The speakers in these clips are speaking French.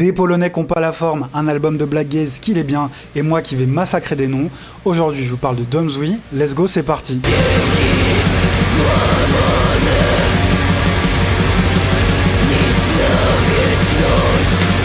Des Polonais qui n'ont pas la forme, un album de Black Gaze qu'il est bien, et moi qui vais massacrer des noms. Aujourd'hui, je vous parle de Domzwy. Let's go, c'est parti.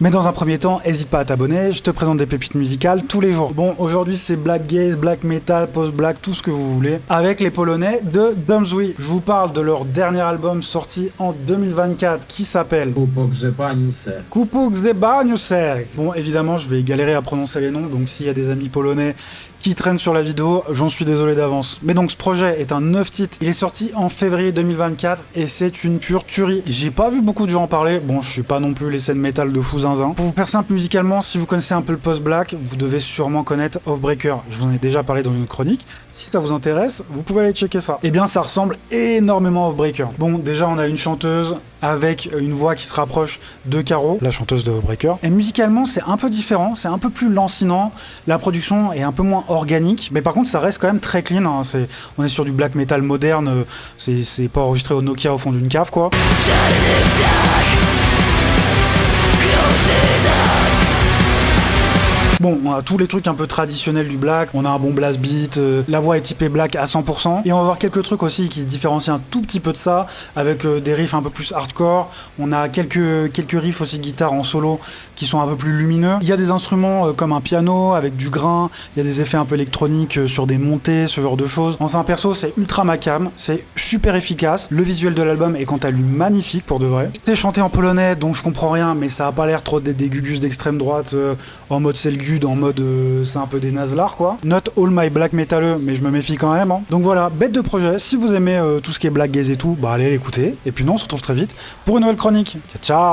Mais dans un premier temps, n'hésite pas à t'abonner, je te présente des pépites musicales tous les jours. Bon, aujourd'hui c'est Black Gaze, Black Metal, Post-Black, tout ce que vous voulez, avec les Polonais de Domzwy. Je vous parle de leur dernier album sorti en 2024 qui s'appelle Ku pogrzebaniu ser. Ku pogrzebaniu ser. Bon, évidemment, je vais galérer à prononcer les noms, donc s'il y a des amis polonais qui traînent sur la vidéo, j'en suis désolé d'avance. Mais donc ce projet est un 9 titres, il est sorti en février 2024 et c'est une pure tuerie. J'ai pas vu beaucoup de gens en parler, bon je suis pas non plus les scènes métal de fou zinzin. Pour vous faire simple musicalement, si vous connaissez un peu le post-black, vous devez sûrement connaître Oathbreaker. Je vous en ai déjà parlé dans une chronique, si ça vous intéresse, vous pouvez aller checker ça. Eh bien ça ressemble énormément à Oathbreaker. Bon déjà on a une chanteuse avec une voix qui se rapproche de Caro, la chanteuse de Oathbreaker. Et musicalement c'est un peu différent, c'est un peu plus lancinant, la production est un peu moins organique, mais par contre ça reste quand même très clean, hein. On est sur du black metal moderne, c'est pas enregistré au Nokia au fond d'une cave quoi. Bon, on a tous les trucs un peu traditionnels du black, on a un bon blast beat, la voix est typée black à 100%, et on va voir quelques trucs aussi qui se différencient un tout petit peu de ça, avec des riffs un peu plus hardcore, on a quelques riffs aussi guitare en solo qui sont un peu plus lumineux, il y a des instruments comme un piano avec du grain, il y a des effets un peu électroniques sur des montées, ce genre de choses. Enfin perso c'est ultra macam, c'est super efficace, le visuel de l'album est quant à lui magnifique pour de vrai. C'est chanté en polonais donc je comprends rien, mais ça a pas l'air trop des gugus d'extrême droite en mode Selgud, en mode c'est un peu des naslards quoi. Not all my black métalleux, mais je me méfie quand même hein. Donc voilà, bête de projet, si vous aimez tout ce qui est black gaze et tout, bah allez l'écouter, et puis non on se retrouve très vite pour une nouvelle chronique. Ciao ciao.